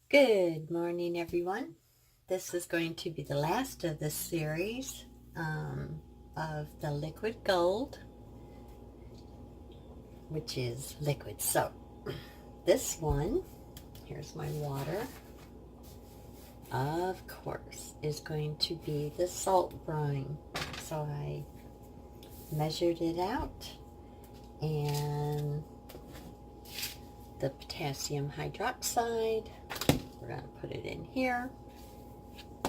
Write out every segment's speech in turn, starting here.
Good morning, everyone. This is going to be the last of the series of the liquid gold, which is liquid soap. This one, here's my water, of course, is going to be the salt brine. So I measured it out, and the potassium hydroxide, we're going to put it in here,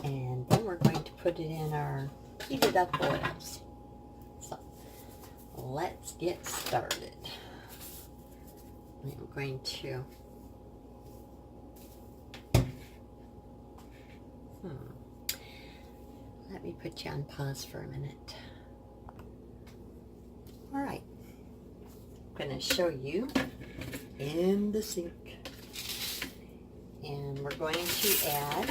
and then we're going to put it in our heated up oils. So let's get started. I'm going to let me put you on pause for a minute. All right, I'm going to show you in the sink, and we're going to add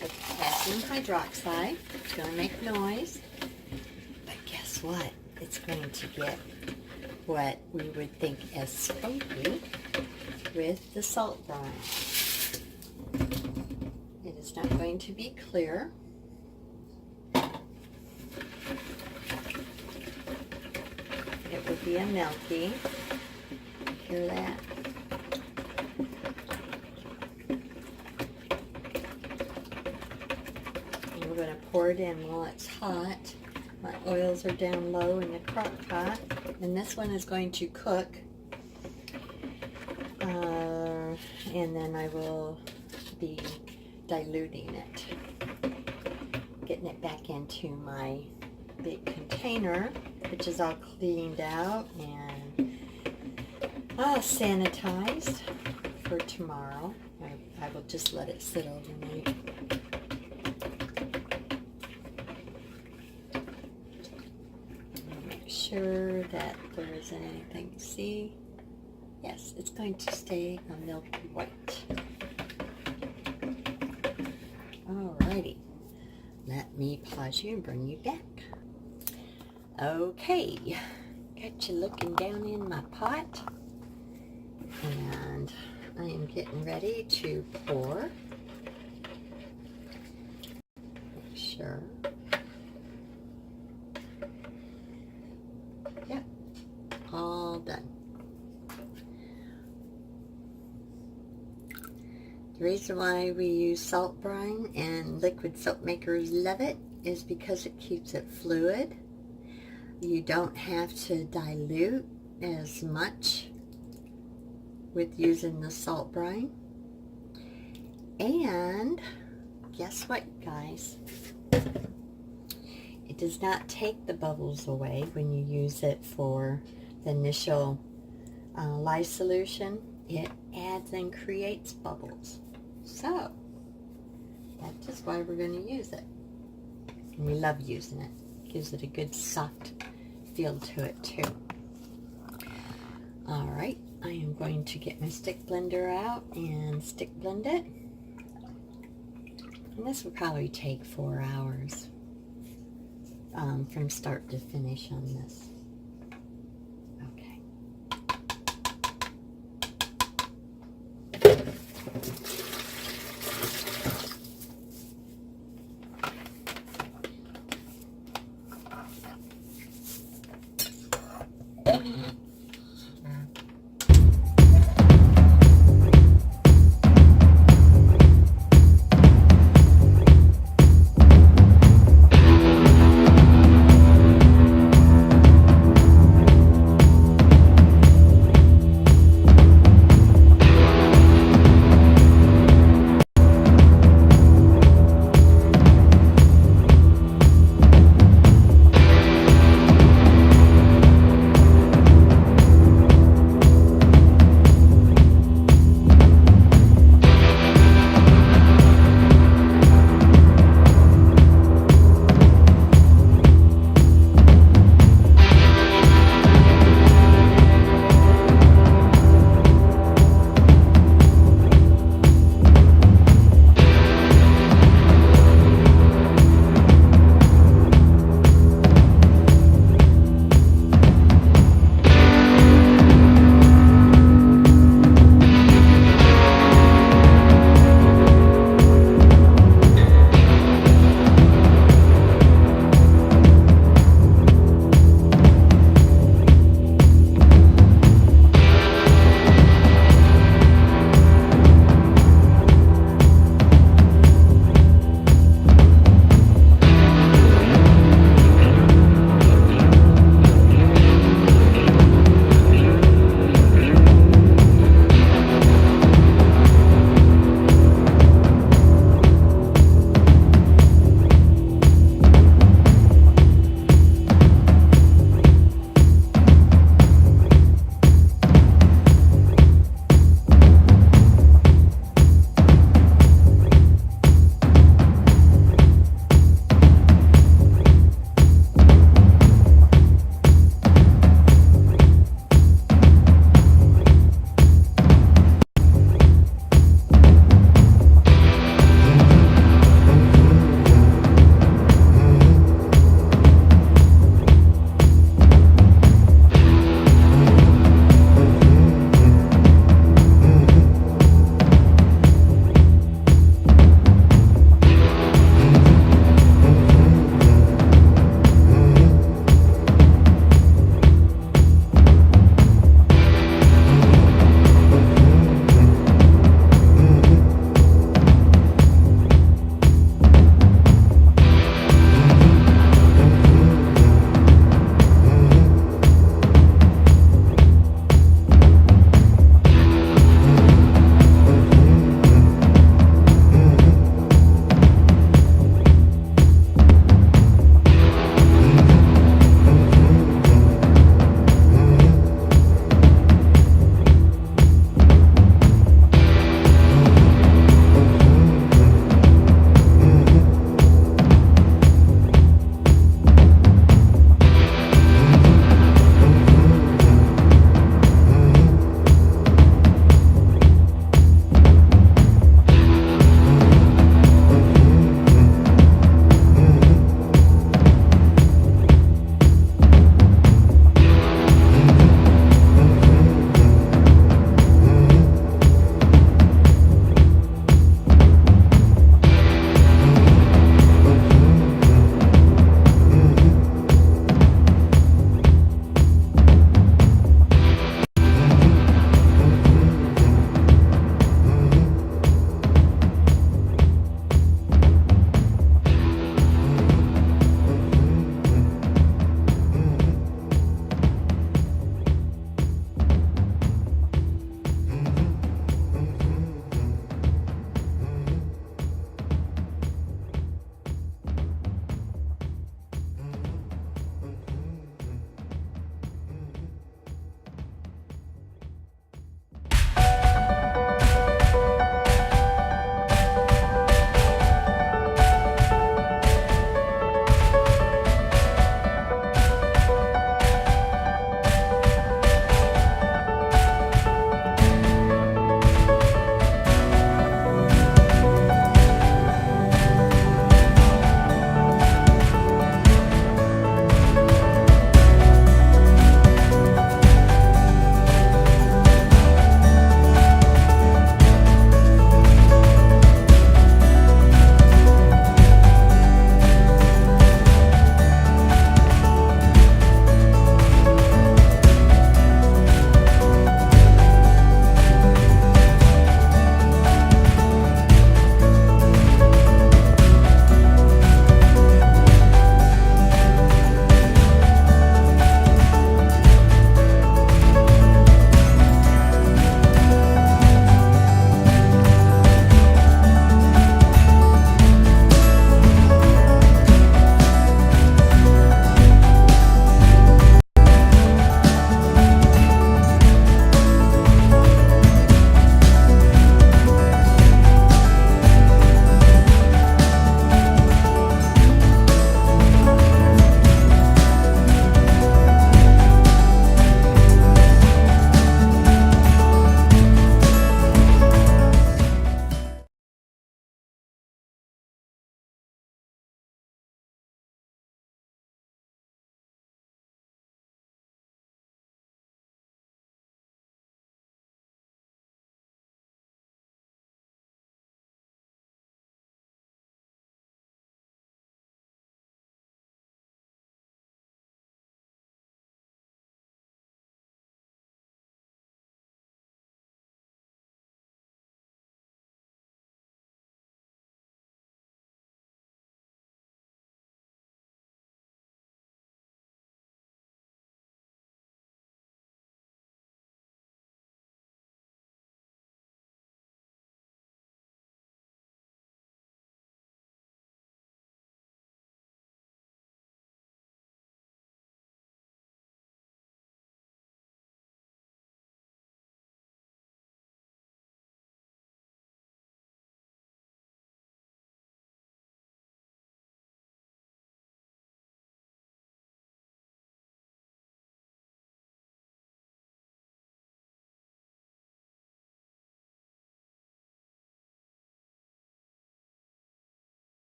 the potassium hydroxide. It's going to make noise, but guess what? It's going to get what we would think as smoky with the salt brine. It is not going to be clear. It will be a milky. Hear that? And we're going to pour it in while it's hot. My oils are down low in the crock pot, and this one is going to cook, and then I will be diluting it, getting it back into my big container, which is all cleaned out and sanitized for tomorrow. I will just let it sit overnight. Make sure that there isn't anything to see. Yes, it's going to stay a milky white. Alrighty, let me pause you and bring you back. Okay, got you looking down in my pot, and I am getting ready to pour. Make sure. Yep, all done. The reason why we use salt brine and liquid soap makers love it is because it keeps it fluid. You don't have to dilute as much with using the salt brine. And guess what, guys? It does not take the bubbles away when you use it for the initial lye solution. It adds and creates bubbles. So that's just why we're going to use it. And we love using it. Gives it a good soft feel to it too. All right, I am going to get my stick blender out and stick blend it. And this will probably take 4 hours from start to finish on this. Okay.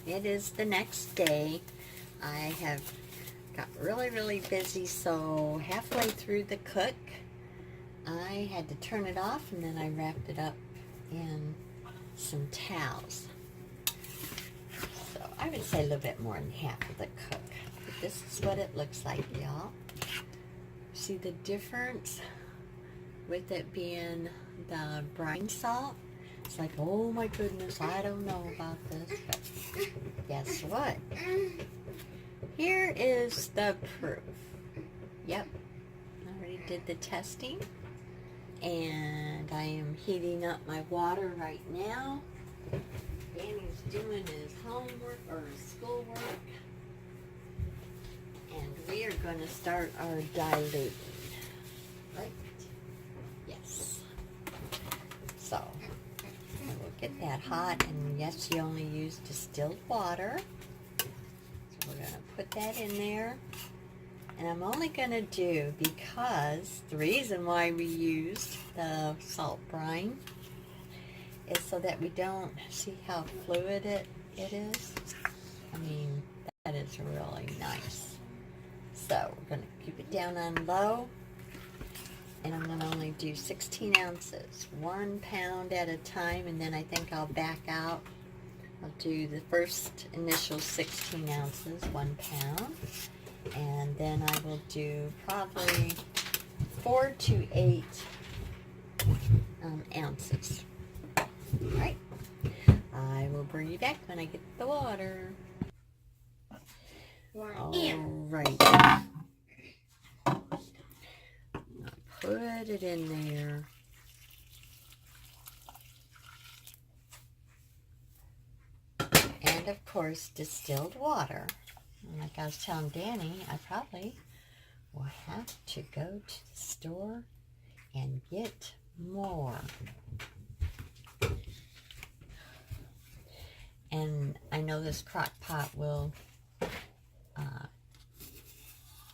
it is the next day. I have got really busy, so halfway through the cook, I had to turn it off, and then I wrapped it up in some towels. So I would say a little bit more than half of the cook. But this is what it looks like, y'all. See the difference with it being the brine salt? It's like, oh my goodness, I don't know about this, but guess what? Here is the proof. Yep, I already did the testing, and I am heating up my water right now. Danny's doing his homework or his schoolwork, and we are going to start our diluting. Right? Yes. So we'll get that hot, and yes, you only use distilled water. So we're going to put that in there. And I'm only going to do, because the reason why we used the salt brine is so that we don't see how fluid it is. I mean, that is really nice. So we're going to keep it down on low. And I'm going to only do 16 ounces, 1 pound at a time, and then I think I'll back out. I'll do the first initial 16 ounces, 1 pound, and then I will do probably 4 to 8 ounces. All right, I will bring you back when I get the water. All right. Put it in there. And of course, distilled water. And like I was telling Danny, I probably will have to go to the store and get more. And I know this crock pot will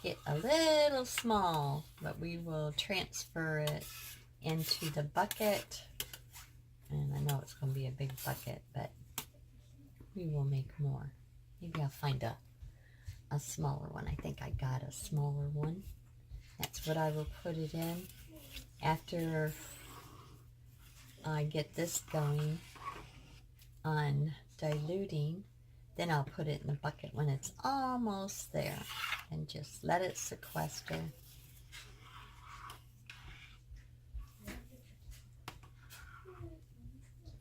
get a little small, but we will transfer it into the bucket. And I know it's going to be a big bucket, but we will make more. Maybe I'll find a smaller one. I think I got a smaller one. That's what I will put it in. After I get this going on diluting, then I'll put it in the bucket when it's almost there and just let it sequester.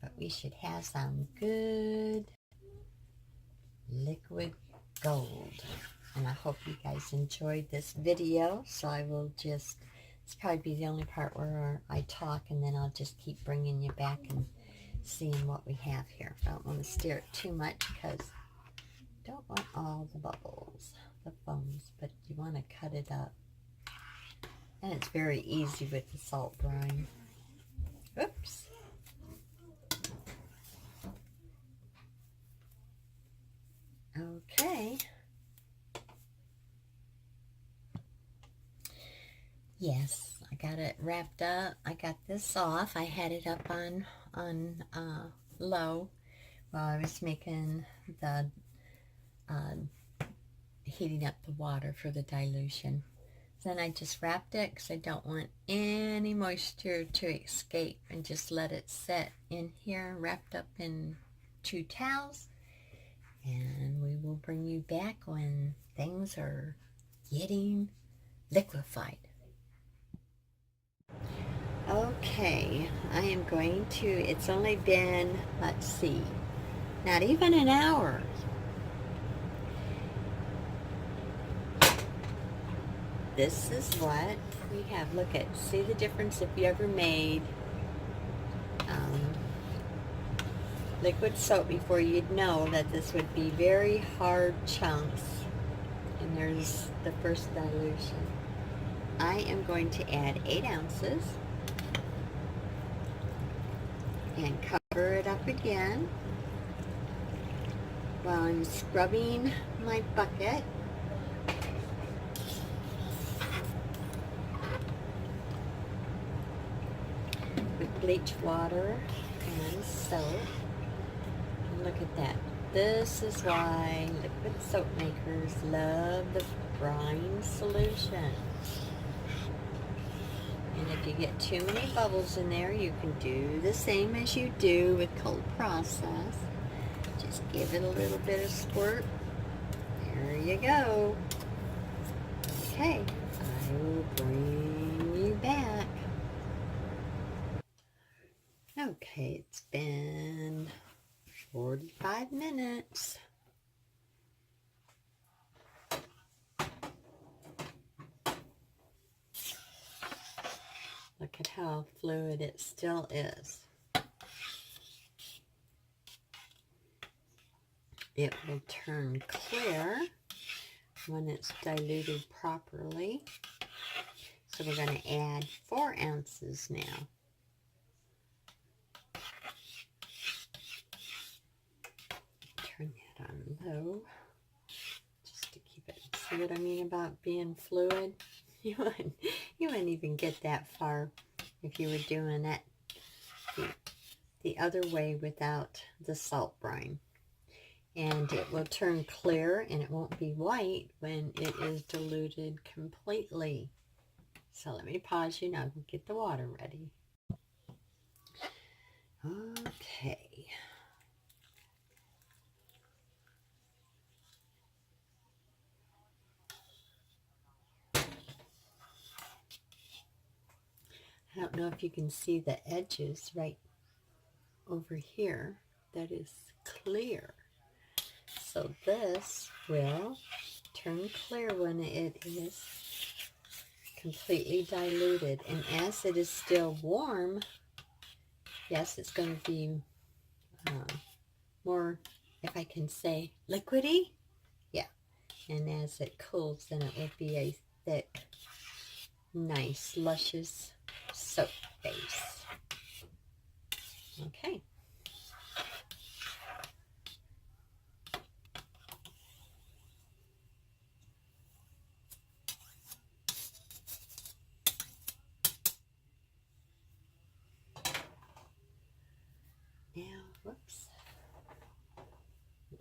But we should have some good liquid gold. And I hope you guys enjoyed this video. So I will just, it's probably be the only part where I talk, and then I'll just keep bringing you back and seeing what we have here. I don't want to stir it too much because I don't want all the bubbles, the foams, but you want to cut it up. And it's very easy with the salt brine. Oops. Okay. Yes, I got it wrapped up. I got this off. I had it up on low while I was making the heating up the water for the dilution. Then I just wrapped it because I don't want any moisture to escape, and just let it set in here wrapped up in 2 towels. And we will bring you back when things are getting liquefied. Okay, I am going to, it's only been, let's see, not even an hour. This is what we have. Look at, see the difference if you ever made liquid soap before, you'd know that this would be very hard chunks. And there's the first dilution. I am going to add 8 ounces and cover it up again while I'm scrubbing my bucket. With bleach water and soap. And look at that. This is why liquid soap makers love the brine solution. And if you get too many bubbles in there, you can do the same as you do with cold process. Just give it a little bit of squirt. There you go. Okay, I will bring you back. Okay, it's been 45 minutes. Look at how fluid it still is. It will turn clear when it's diluted properly. So we're going to add 4 ounces now. Turn that on low just to keep it. See what I mean about being fluid? You wouldn't even get that far if you were doing it the other way without the salt brine. And it will turn clear and it won't be white when it is diluted completely. So let me pause you now. Get the water ready. Okay. I don't know if you can see the edges right over here. That is clear. So this will turn clear when it is completely diluted. And as it is still warm, yes, it's going to be more, if I can say, liquidy. Yeah. And as it cools, then it will be a thick, nice, luscious soap base. Okay. Now, whoops.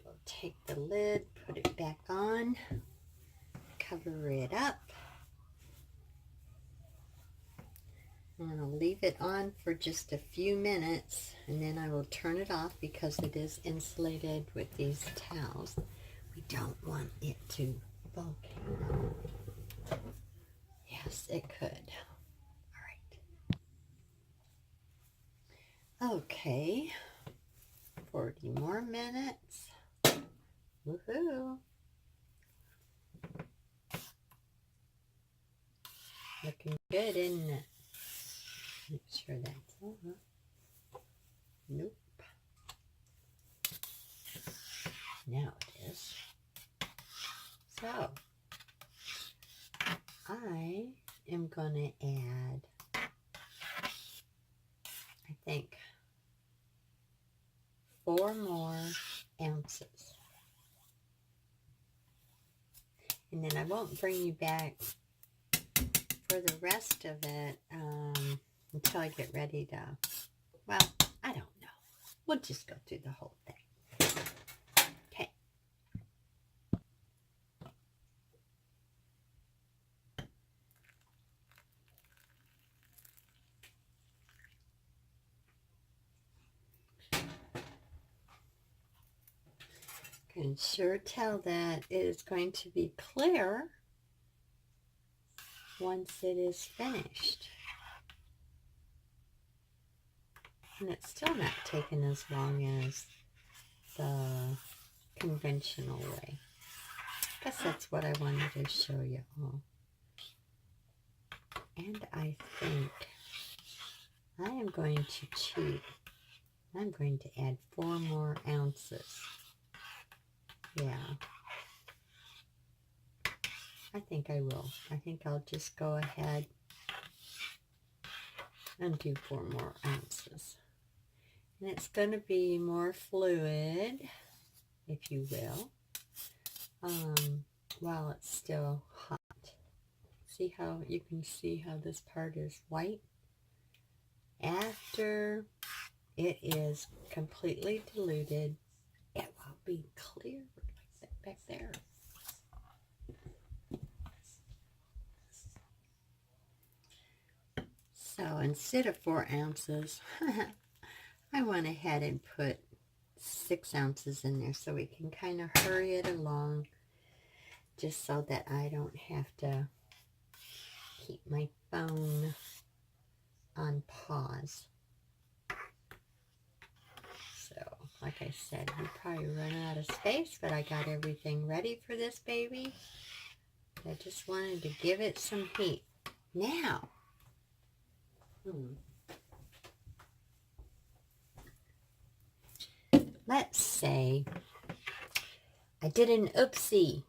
We'll take the lid, put it back on, cover it up, and I'll leave it on for just a few minutes, and then I will turn it off because it is insulated with these towels. We don't want it to volcano. Yes, it could. All right. Okay. 40 more minutes. Woohoo! Looking good, isn't it? Make sure that's over. Nope. Now it is. So, I am going to add, I think, 4 more ounces. And then I won't bring you back for the rest of it until I get ready to, well, I don't know. We'll just go through the whole thing. Okay. Can sure tell that it is going to be clear once it is finished. And it's still not taking as long as the conventional way. I guess that's what I wanted to show you all. And I think I am going to cheat. I'm going to add 4 more ounces. Yeah. I think I will. I think I'll just go ahead and do 4 more ounces. And it's going to be more fluid, if you will, while it's still hot. See how you can see how this part is white? After it is completely diluted, it will be clear like that back there. So instead of 4 ounces, I went ahead and put 6 ounces in there so we can kind of hurry it along, just so that I don't have to keep my phone on pause. So, like I said, we probably run out of space, but I got everything ready for this baby. I just wanted to give it some heat. Now, let's say I did an oopsie.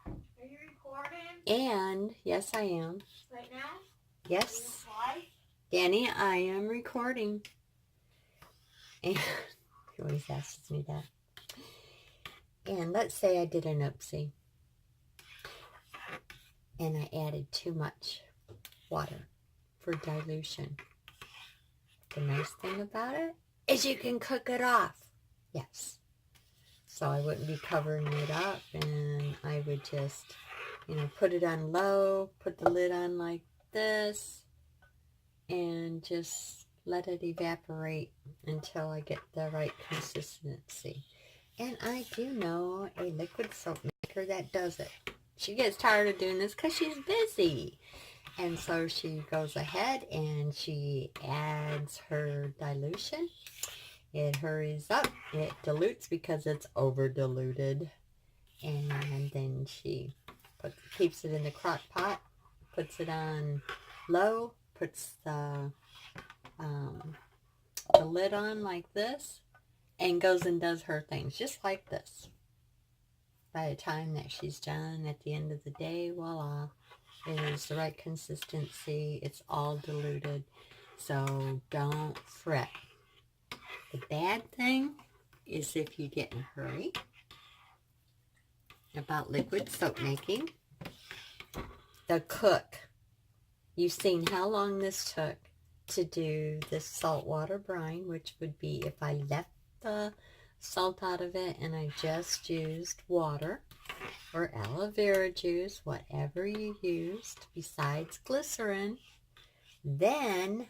Are you recording? And, yes I am. Right now? Yes. Live? Danny, I am recording. And he always asks me that. And let's say I did an oopsie. And I added too much water for dilution. The nice thing about it is you can cook it off. Yes. So I wouldn't be covering it up, and I would just, put it on low, put the lid on like this, and just let it evaporate until I get the right consistency. And I do know a liquid soap maker that does it. She gets tired of doing this because she's busy. And so she goes ahead and she adds her dilution. It hurries up. It dilutes because it's over diluted. And then she keeps it in the crock pot, puts it on low, puts the lid on like this, and goes and does her things just like this. By the time that she's done at the end of the day, voila, it is the right consistency. It's all diluted. So don't fret. The bad thing is if you get in a hurry about liquid soap making. The cook. You've seen how long this took to do this saltwater brine, which would be if I left the salt out of it and I just used water or aloe vera juice, whatever you used besides glycerin, then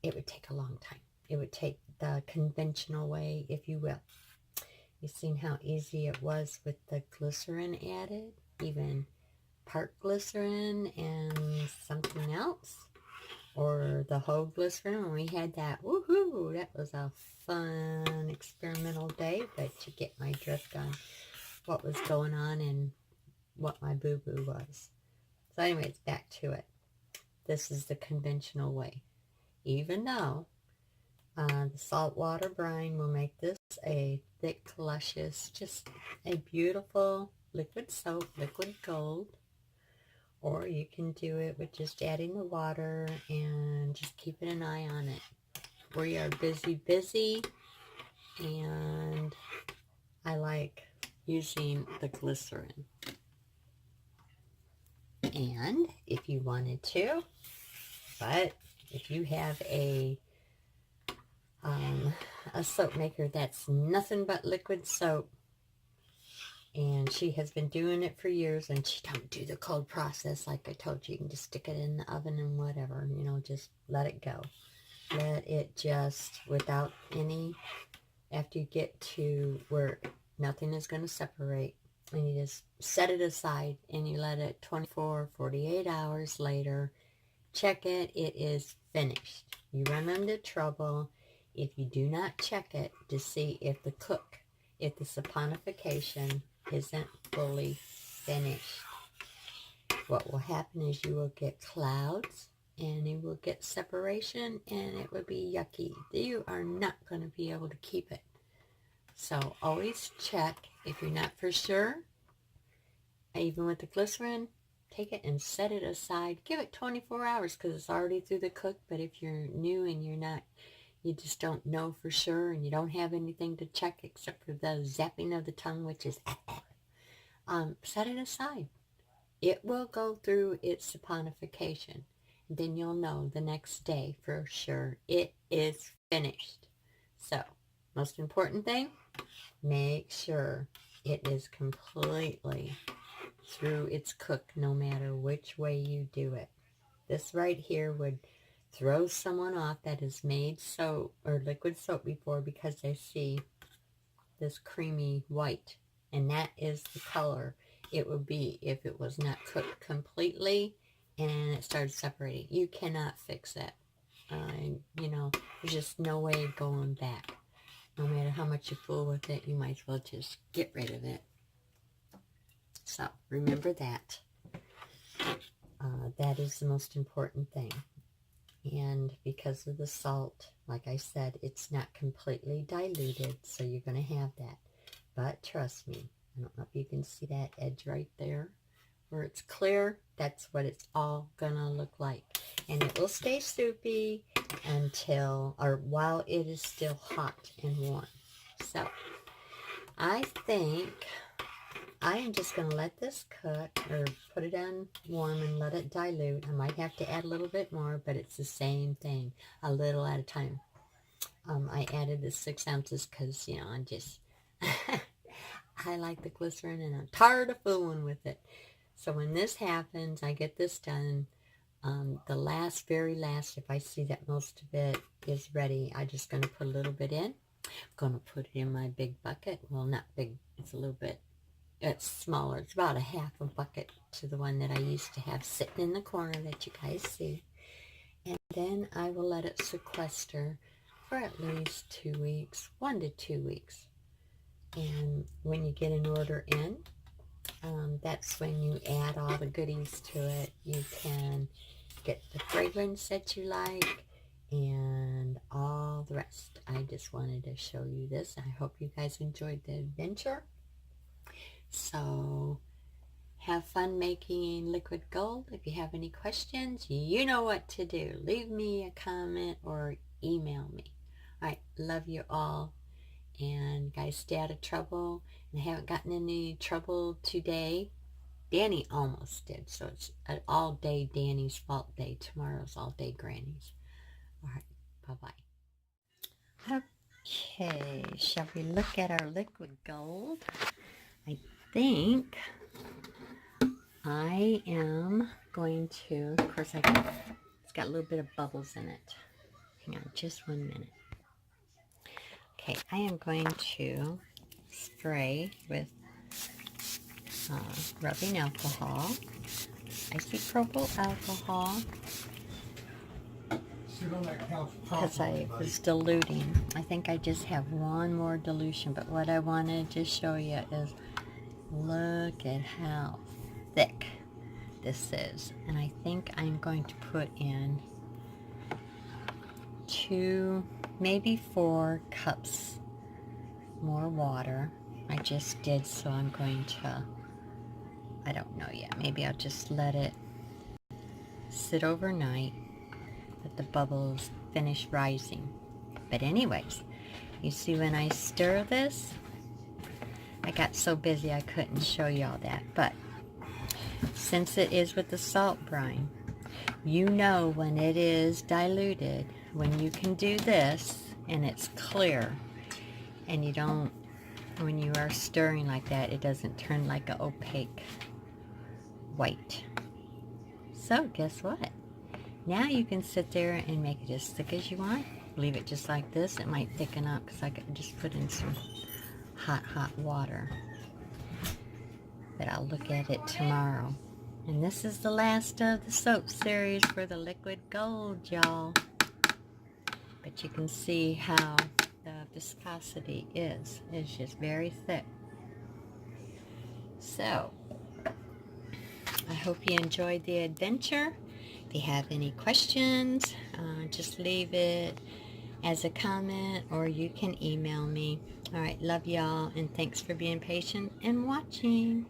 it would take a long time. It would take the conventional way, if you will. You've seen how easy it was with the glycerin added, even part glycerin and something else, or the whole glycerin when we had that. Woohoo! That was a fun experimental day, but you get my drift on what was going on and what my boo-boo was. So anyways, back to it. This is the conventional way. Even though the saltwater brine will make this a thick, luscious, just a beautiful liquid soap, liquid gold. Or you can do it with just adding the water and just keeping an eye on it. We are busy, and I like using the glycerin. And if you wanted to, but if you have a soap maker that's nothing but liquid soap, and she has been doing it for years, and she don't do the cold process like I told you. You can just stick it in the oven and whatever, just let it go. Let it just, without any, after you get to where nothing is going to separate, and you just set it aside, and you let it 24, 48 hours later, check it, it is finished. You run into trouble if you do not check it to see if the saponification isn't fully finished. What will happen is you will get clouds, and you will get separation, and it will be yucky. You are not going to be able to keep it. So always check. If you're not for sure, even with the glycerin, take it and set it aside. Give it 24 hours because it's already through the cook. But if you're new and you just don't know for sure, and you don't have anything to check except for the zapping of the tongue, which is set it aside. It will go through its saponification. Then you'll know the next day for sure it is finished. So Most important thing, make sure it is completely through its cook, no matter which way you do it. This right here would throw someone off that has made soap or liquid soap before, because they see this creamy white, and that is the color it would be if it was not cooked completely and it started separating. You cannot fix that. You know, there's just no way going back. No matter how much you fool with it, you might as well just get rid of it. So remember that. That is the most important thing. And because of the salt, like I said, it's not completely diluted, so you're going to have that. But trust me, I don't know if you can see that edge right there where it's clear. That's what it's all going to look like. And it will stay soupy until, or while it is still hot and warm. So I think I am just going to let this cook, or put it on warm and let it dilute. I might have to add a little bit more, but it's the same thing, a little at a time. I added the 6 ounces because, you know, I'm just, I like the glycerin and I'm tired of fooling with it. So when this happens, I get this done. The very last, if I see that most of it is ready, I'm just going to put a little bit in. I'm going to put it in my big bucket. Well, not big, it's a little bit. It's smaller. It's about a half a bucket to the one that I used to have sitting in the corner that you guys see. And then I will let it sequester for at least 2 weeks, 1 to 2 weeks. And when you get an order in, that's when you add all the goodies to it. You can get the fragrance that you like and all the rest. I just wanted to show you this. I hope you guys enjoyed the adventure. So have fun making liquid gold. If you have any questions, you know what to do. Leave me a comment or email me. All right, love you all. And guys, stay out of trouble. And I haven't gotten in any trouble today. Danny almost did. So it's an all-day Danny's fault day. Tomorrow's all-day Granny's. All right, bye-bye. Okay, shall we look at our liquid gold? I think I am going to, of course, it's got a little bit of bubbles in it. Hang on just 1 minute. Okay, I am going to spray with rubbing alcohol, isopropyl alcohol, because I was diluting. I think I just have one more dilution, but what I wanted to show you is, look at how thick this is. And I think I'm going to put in 2, maybe 4 cups more water. I just did, so I'm going to, I don't know yet, maybe I'll just let it sit overnight, let the bubbles finish rising. But anyways, you see when I stir this, I got so busy I couldn't show you all that, but since it is with the salt brine, you know when it is diluted, when you can do this and it's clear, and you don't, when you are stirring like that, it doesn't turn like an opaque white. So guess what? Now you can sit there and make it as thick as you want. Leave it just like this. It might thicken up because I could just put in some hot water. But I'll look at it tomorrow. And this is the last of the soap series for the liquid gold, y'all. But you can see how the viscosity is. It's just very thick. So, I hope you enjoyed the adventure. If you have any questions, just leave it as a comment or you can email me. All right, love y'all, and thanks for being patient and watching.